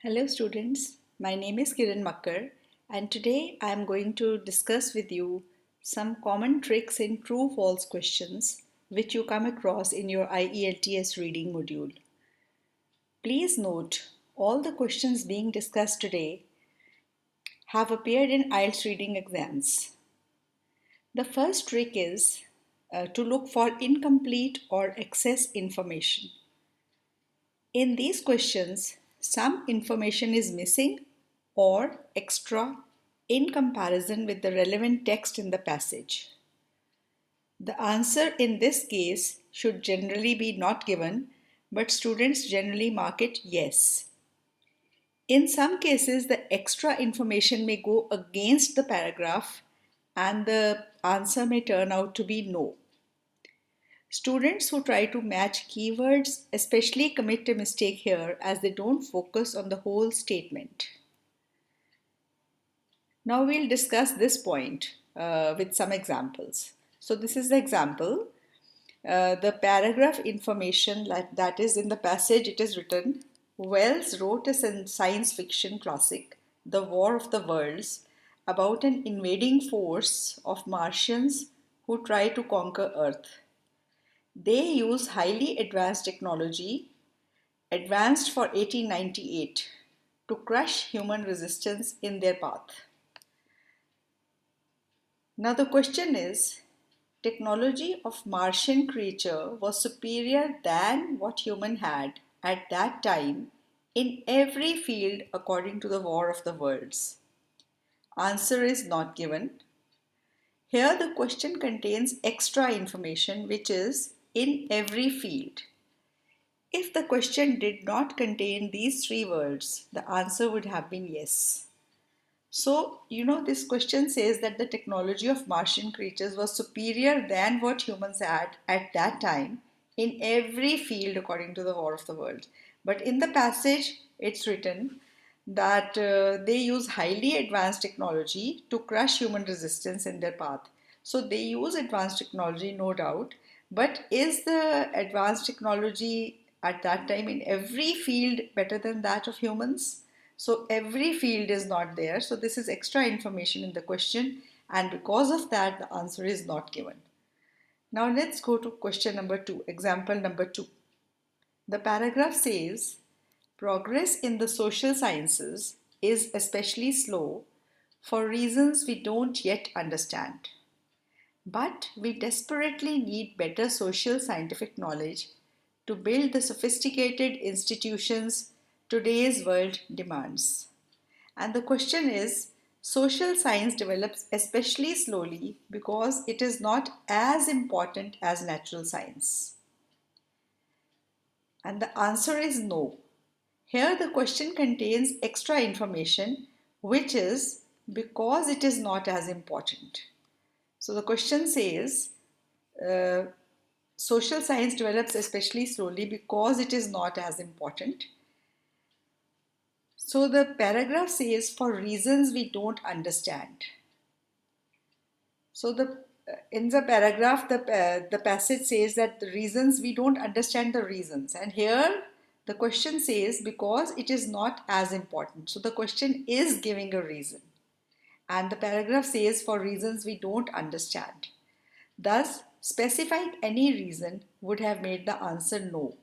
Hello students, my name is Kiran Makkar and today I am going to discuss with you some common tricks in true-false questions which you come across in your IELTS reading module. Please note, all the questions being discussed today have appeared in IELTS reading exams. The first trick is to look for incomplete or excess information. In these questions, some information is missing or extra in comparison with the relevant text in the passage. The answer in this case should generally be not given, but students generally mark it yes. In some cases, the extra information may go against the paragraph and the answer may turn out to be no. Students who try to match keywords especially commit a mistake here as they don't focus on the whole statement. Now we'll discuss this point with some examples. So this is the example. The paragraph information that is in the passage, it is written, Wells wrote a science fiction classic, The War of the Worlds, about an invading force of Martians who try to conquer Earth. They use highly advanced technology, advanced for 1898, to crush human resistance in their path. Now the question is, technology of Martian creature was superior than what human had at that time in every field according to the War of the Worlds. Answer is not given. Here the question contains extra information which is in every field. If the question did not contain these three words, the answer would have been yes. So, this question says that the technology of Martian creatures was superior than what humans had at that time in every field according to the War of the Worlds. But in the passage, it's written that they use highly advanced technology to crush human resistance in their path. So they use advanced technology, no doubt. But is the advanced technology at that time in every field better than that of humans? So every field is not there. So this is extra information in the question, and because of that, the answer is not given. Now let's go to question number 2, example number 2. The paragraph says, progress in the social sciences is especially slow for reasons we don't yet understand. But we desperately need better social scientific knowledge to build the sophisticated institutions today's world demands. And the question is, social science develops especially slowly because it is not as important as natural science. And the answer is no. Here the question contains extra information, which is because it is not as important. So the question says, uh, social science develops especially slowly because it is not as important. So the paragraph says for reasons we don't understand. So in the paragraph, the passage says that the reasons we don't understand the reasons, and here the question says because it is not as important. So the question is giving a reason, and the paragraph says for reasons we don't understand. Thus, specifying any reason would have made the answer no.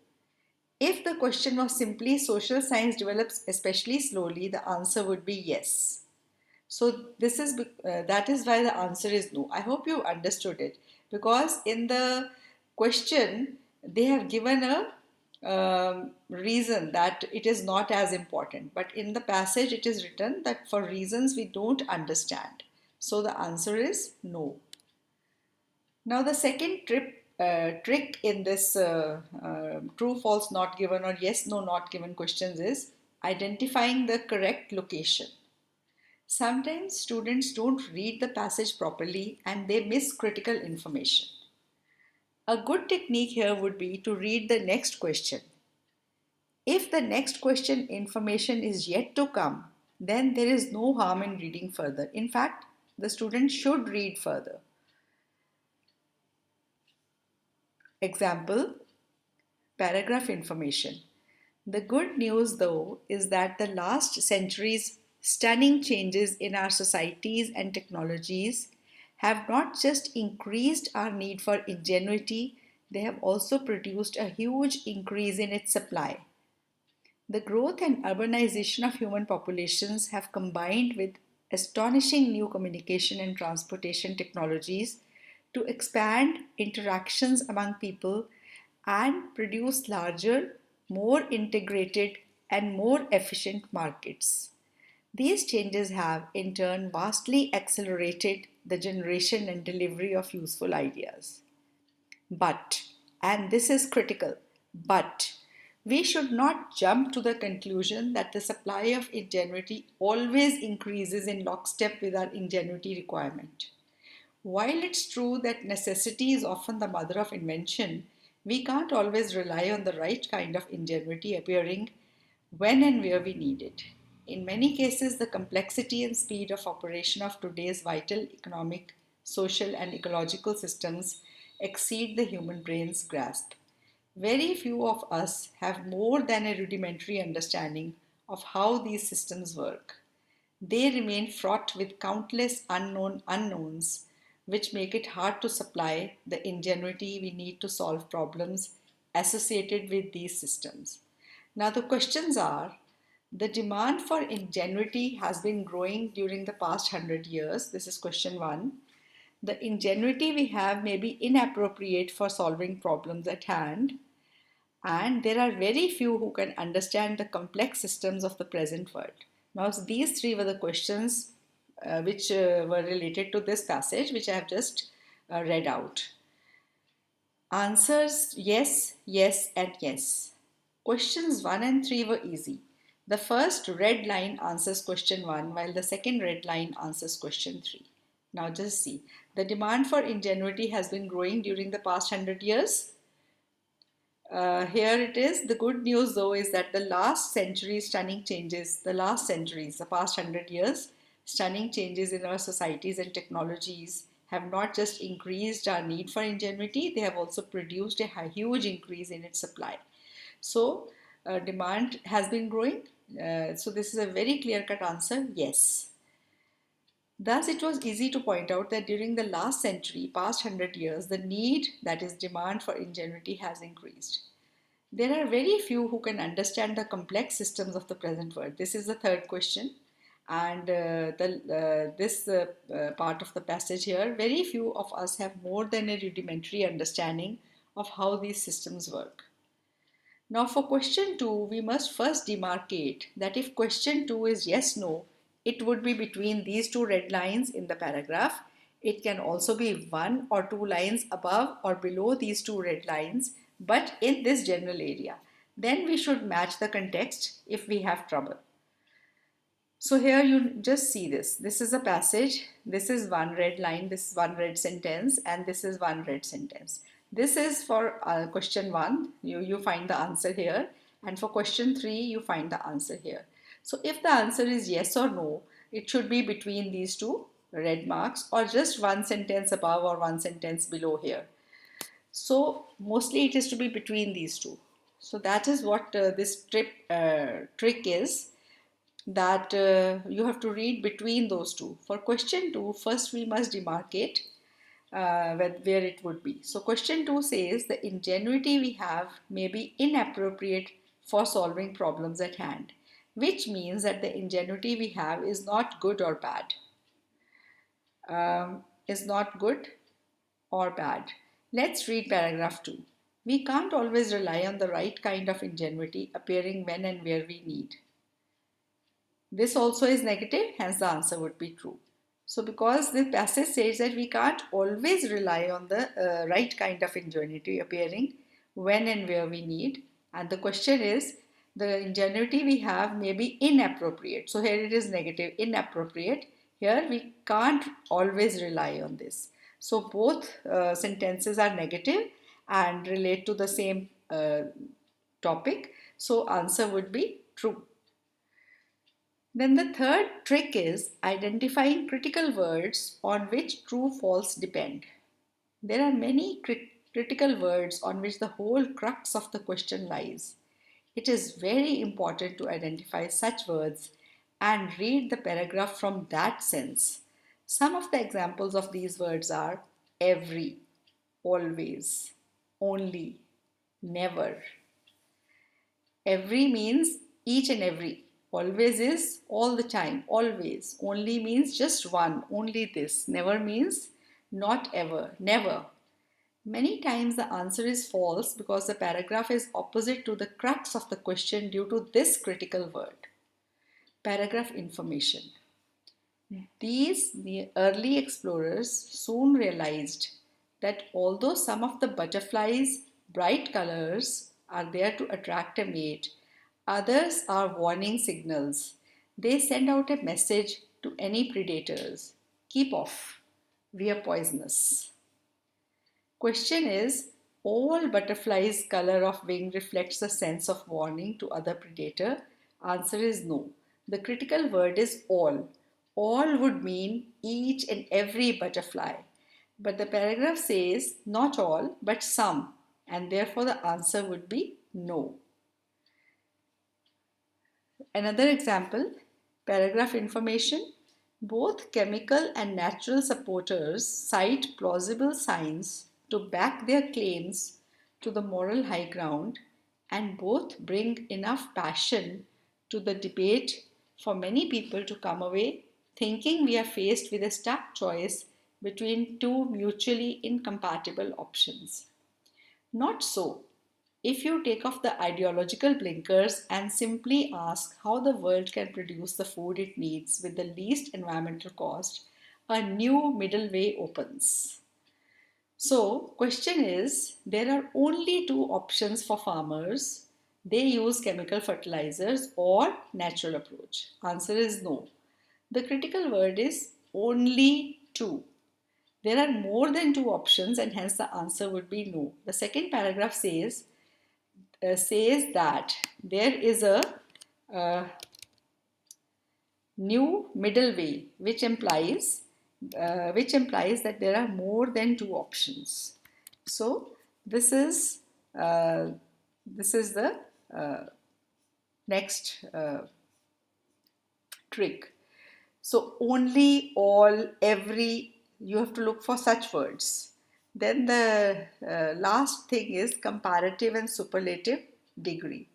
If the question was simply social science develops especially slowly, the answer would be yes. So that is why the answer is no. I hope you understood it, because in the question they have given a reason that it is not as important, but in the passage it is written that for reasons we don't understand. So the answer is no. Now the second trick in this true, false, not given or yes, no, not given questions is identifying the correct location. Sometimes students don't read the passage properly and they miss critical information. A good technique here would be to read the next question. If the next question information is yet to come, then there is no harm in reading further. In fact, the student should read further. Example, paragraph information. The good news, though, is that the last century's stunning changes in our societies and technologies have not just increased our need for ingenuity, they have also produced a huge increase in its supply. The growth and urbanization of human populations have combined with astonishing new communication and transportation technologies to expand interactions among people and produce larger, more integrated, and more efficient markets. These changes have, in turn, vastly accelerated the generation and delivery of useful ideas. But, and this is critical, but we should not jump to the conclusion that the supply of ingenuity always increases in lockstep with our ingenuity requirement. While it's true that necessity is often the mother of invention, we can't always rely on the right kind of ingenuity appearing when and where we need it. In many cases, the complexity and speed of operation of today's vital economic, social, and ecological systems exceed the human brain's grasp. Very few of us have more than a rudimentary understanding of how these systems work. They remain fraught with countless unknown unknowns, which make it hard to supply the ingenuity we need to solve problems associated with these systems. Now, the questions are: the demand for ingenuity has been growing during the past 100 years. This is question one. The ingenuity we have may be inappropriate for solving problems at hand, and there are very few who can understand the complex systems of the present world. Now, these three were the questions which were related to this passage, which I have just read out. Answers: yes, yes, and yes. Questions 1 and 3 were easy. The first red line answers question 1, while the second red line answers question 3. Now, just see. The demand for ingenuity has been growing during the past 100 years. Here it is. The good news, though, is that the last centuries, the past 100 years, stunning changes in our societies and technologies have not just increased our need for ingenuity, they have also produced a huge increase in its supply. So, demand has been growing. So, this is a very clear cut answer: yes. Thus, it was easy to point out that during the last century, past 100 years, the need, that is, demand for ingenuity, has increased. There are very few who can understand the complex systems of the present world. This is the third question. And this part of the passage here: very few of us have more than a rudimentary understanding of how these systems work. Now, for question 2, we must first demarcate that if question 2 is yes no, it would be between these two red lines in the paragraph. It can also be one or two lines above or below these two red lines, but in this general area. Then we should match the context if we have trouble. So here you just see this. This is a passage. This is one red line, this is one red sentence, and this is one red sentence. This is for question 1. You find the answer here. And for question 3, you find the answer here. So if the answer is yes or no, it should be between these two red marks, or just one sentence above or one sentence below here. So mostly it is to be between these two. So that is what this trick is, that you have to read between those two. For question 2, first we must demarcate where it would be. So question 2 says the ingenuity we have may be inappropriate for solving problems at hand, which means that the ingenuity we have is not good or bad. Is not good or bad. Let's read paragraph 2. We can't always rely on the right kind of ingenuity appearing when and where we need. This also is negative, hence the answer would be true. So because the passage says that we can't always rely on the right kind of ingenuity appearing when and where we need, and the question is the ingenuity we have may be inappropriate. So here it is negative, inappropriate. Here we can't always rely on this. So both sentences are negative and relate to the same topic. So answer would be true. Then the third trick is identifying critical words on which true false depend. There are many critical words on which the whole crux of the question lies. It is very important to identify such words and read the paragraph from that sense. Some of the examples of these words are every, always, only, never. Every means each and every. Always is all the time, always. Only means just one, only this. Never means not ever, never. Many times the answer is false because the paragraph is opposite to the crux of the question due to this critical word. Paragraph information. These early explorers soon realized that although some of the butterflies' bright colors are there to attract a mate, others are warning signals. They send out a message to any predators. Keep off. We are poisonous. Question is, all butterflies' color of wing reflects a sense of warning to other predator? Answer is no. The critical word is all. All would mean each and every butterfly. But the paragraph says not all, but some, and therefore the answer would be no. Another example, paragraph information. Both chemical and natural supporters cite plausible signs to back their claims to the moral high ground, and both bring enough passion to the debate for many people to come away thinking we are faced with a stark choice between two mutually incompatible options. Not so. If you take off the ideological blinkers and simply ask how the world can produce the food it needs with the least environmental cost, a new middle way opens. So, question is, there are only two options for farmers. They use chemical fertilizers or natural approach. Answer is no. The critical word is only two. There are more than two options and hence the answer would be no. The second paragraph says that there is a uh, new middle way, which implies that there are more than two options. So this is uh, the uh, next trick. So only, all, every, you have to look for such words. Then the last thing is comparative and superlative degree.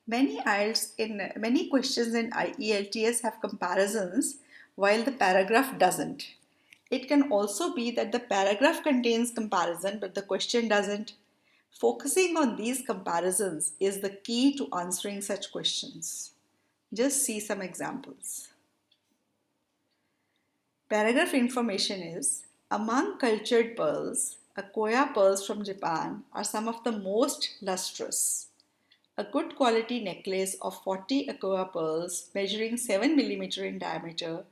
Many questions in IELTS have comparisons while the paragraph doesn't. It can also be that the paragraph contains comparison but the question doesn't. Focusing on these comparisons is the key to answering such questions. Just see some examples. Paragraph information is, among cultured pearls, Akoya pearls from Japan are some of the most lustrous. A good quality necklace of 40 Akoya pearls measuring 7 millimeter in diameter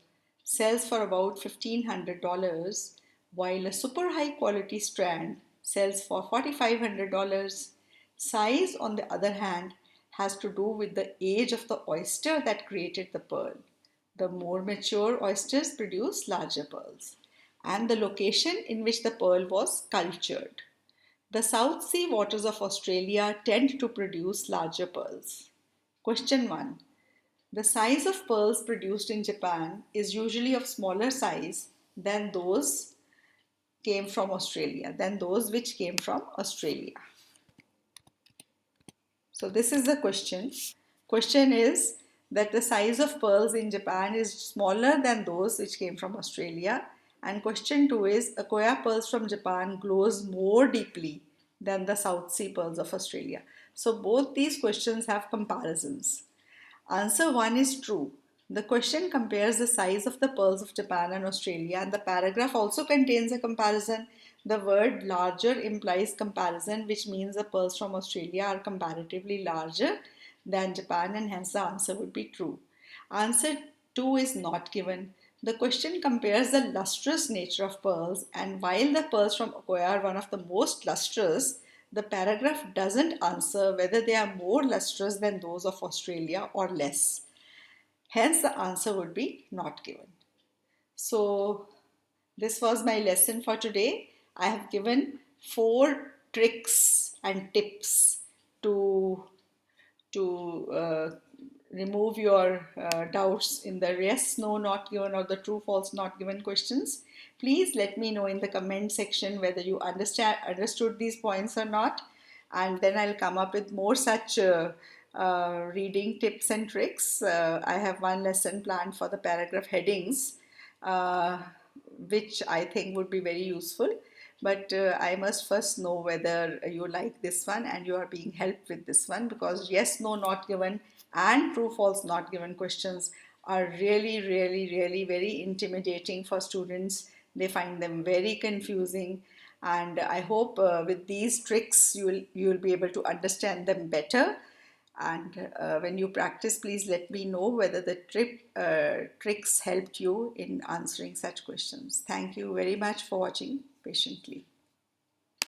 sells for about $1,500, while a super high quality strand sells for $4,500. Size, on the other hand, has to do with the age of the oyster that created the pearl. The more mature oysters produce larger pearls, and the location in which the pearl was cultured. The South Sea waters of Australia tend to produce larger pearls. Question 1. The size of pearls produced in Japan is usually of smaller size than those which came from Australia. So this is the question. Question is that the size of pearls in Japan is smaller than those which came from Australia. And question 2 is, Akoya pearls from Japan glows more deeply than the South Sea pearls of Australia. So both these questions have comparisons. Answer 1 is true. The question compares the size of the pearls of Japan and Australia, and the paragraph also contains a comparison. The word larger implies comparison, which means the pearls from Australia are comparatively larger than Japan, and hence the answer would be true. Answer 2 is not given. The question compares the lustrous nature of pearls, and while the pearls from Akoya are one of the most lustrous, the paragraph doesn't answer whether they are more lustrous than those of Australia or less. Hence, the answer would be not given. So, this was my lesson for today. I have given 4 tricks and tips to to remove your doubts in the yes, no, not given, or the true, false, not given questions. Please let me know in the comment section whether you understood these points or not, and then I'll come up with more such reading tips and tricks. I have one lesson planned for the paragraph headings, uh, which I think would be very useful. But I must first know whether you like this one and you are being helped with this one, because yes, no, not given and true, false, not given questions are really, really, really very intimidating for students. They find them very confusing, and I hope with these tricks you will be able to understand them better. And when you practice, please let me know whether the tricks helped you in answering such questions. Thank you very much for watching patiently.